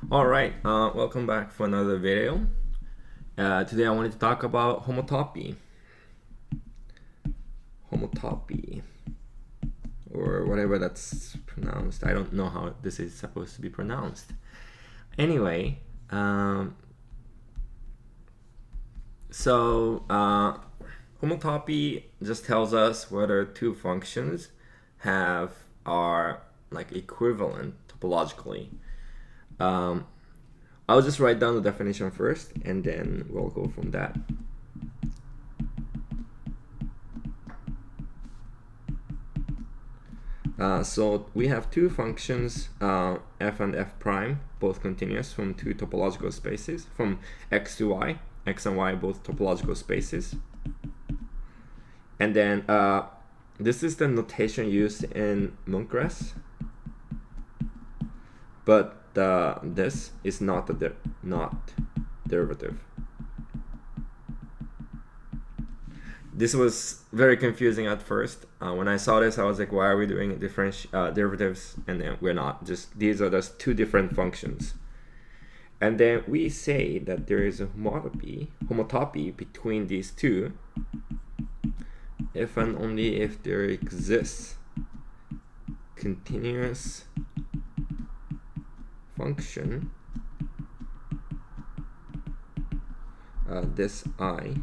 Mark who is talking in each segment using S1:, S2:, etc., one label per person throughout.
S1: Alright, welcome back for another video. Today I wanted to talk about homotopy. Homotopy, or whatever that's pronounced. I don't know how this is supposed to be pronounced. Anyway, homotopy just tells us whether two functions are like equivalent topologically. I'll just write down the definition first and then we'll go from that. So we have two functions, f and f prime, both continuous from two topological spaces, from x to y. X and y both topological spaces. And then this is the notation used in Munkres, but this is not derivative. This was very confusing at first. When I saw this, I was like, why are we doing derivatives? And then we're not. These are just two different functions. And then we say that there is a homotopy between these two if and only if there exists continuous function, this I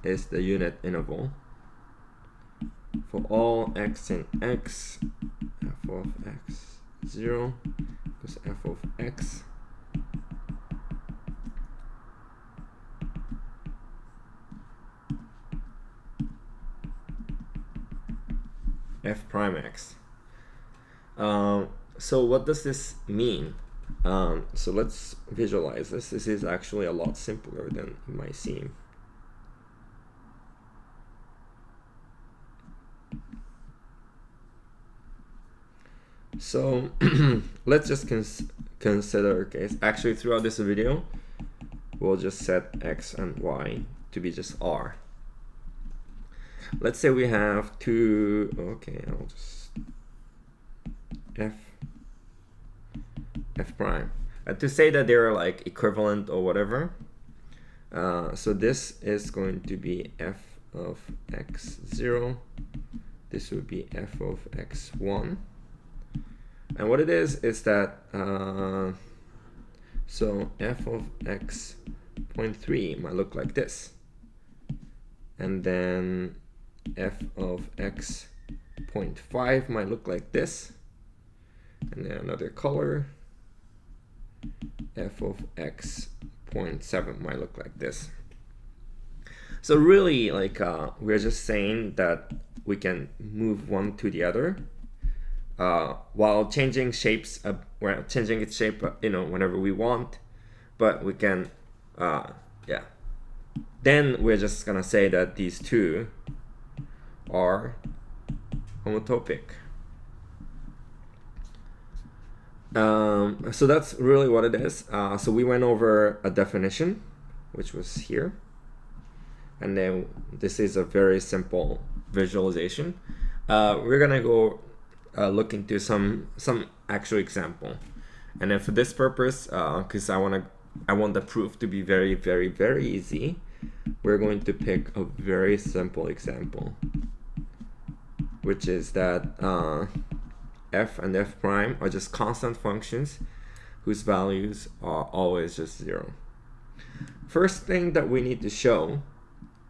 S1: is the unit interval for all x in x, f of x 0 plus f of x f prime x. So what does this mean? So let's visualize this. This is actually a lot simpler than it might seem. So let's just consider a case. Actually, throughout this video, we'll just set x and y to be just r. Let's say we have two, I'll just f prime. To say that they're like equivalent or whatever, so this is going to be f of x0. This would be f of x1. And what it is that, so f of x 0.3 might look like this. And then f of x 0.5 might look like this. And then another color, f of x 0.7 might look like this. So really, like, we're just saying that we can move one to the other while changing shapes. We're changing its shape, whenever we want, but we can, Then we're just gonna say that these two are homotopic. So that's really what it is. So we went over a definition, which was here. And then this is a very simple visualization. We're gonna go look into some actual example. And then for this purpose, because I want the proof to be very, very, very easy, we're going to pick a very simple example, which is that f and f prime are just constant functions whose values are always just 0. First thing that we need to show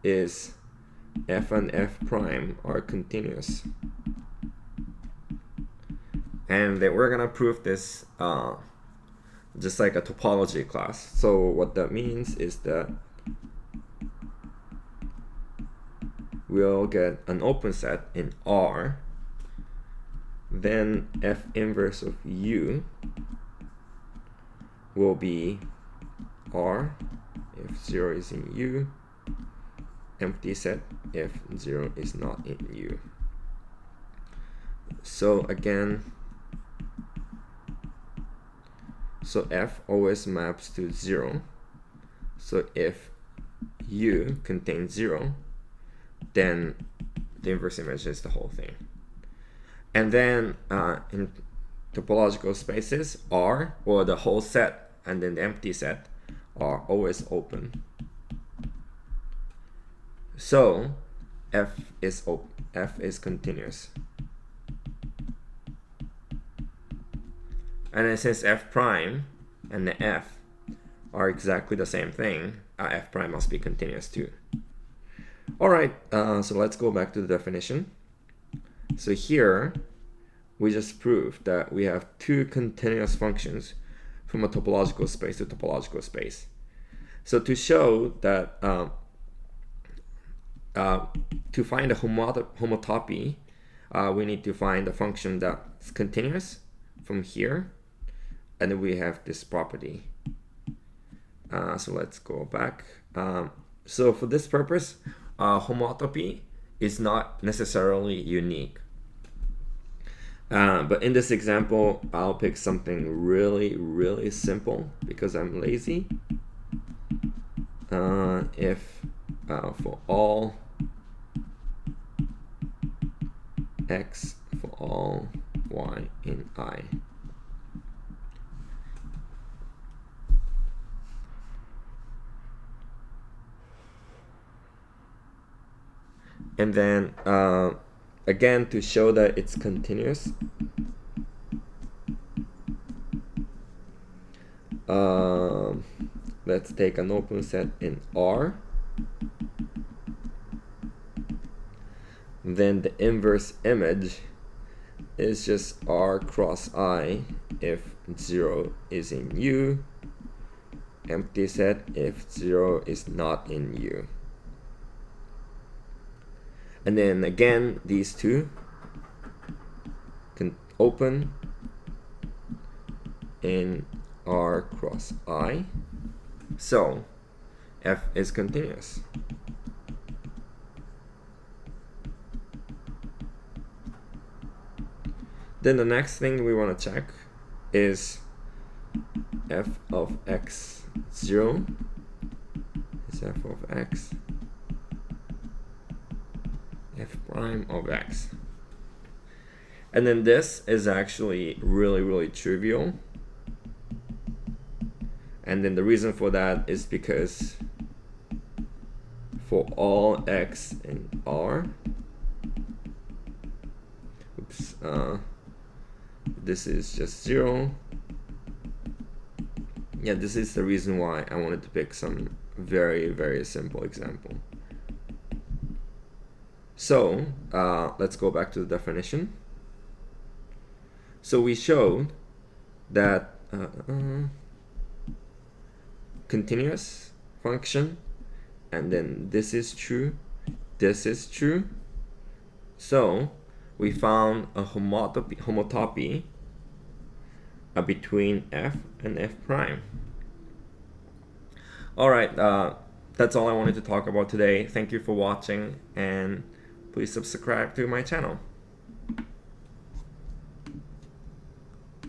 S1: is f and f prime are continuous. And then we're gonna prove this just like a topology class. So what that means is that we'll get an open set in R, then f inverse of u will be R if 0 is in U, empty set if 0 is not in U. So again, so f always maps to 0. So if U contains 0, then the inverse image is the whole thing. And then in topological spaces are, or the whole set and then the empty set, are always open. So F is continuous. And then since F prime and the F are exactly the same thing, F prime must be continuous too. Alright, so let's go back to the definition. So here, we just proved that we have two continuous functions from a topological space to topological space. So to show that, to find a homotopy, we need to find a function that's continuous from here, and then we have this property. So let's go back. So for this purpose, homotopy is not necessarily unique. But in this example, I'll pick something really simple because I'm lazy. If for all x for all y in I, and then again, to show that it's continuous, let's take an open set in R. Then the inverse image is just R cross I if 0 is in U, empty set if 0 is not in U. And then again, these two can open in R cross I. So F is continuous. Then the next thing we want to check is F of x0 is F of x, F prime of x. And then this is actually really trivial. And then the reason for that is because for all x in R, this is just 0. Yeah, this is the reason why I wanted to pick some very simple example. So let's go back to the definition. So we showed that continuous function, and then this is true, this is true. So we found a homotopy between F and F prime. Alright, that's all I wanted to talk about today. Thank you for watching, and please subscribe to my channel.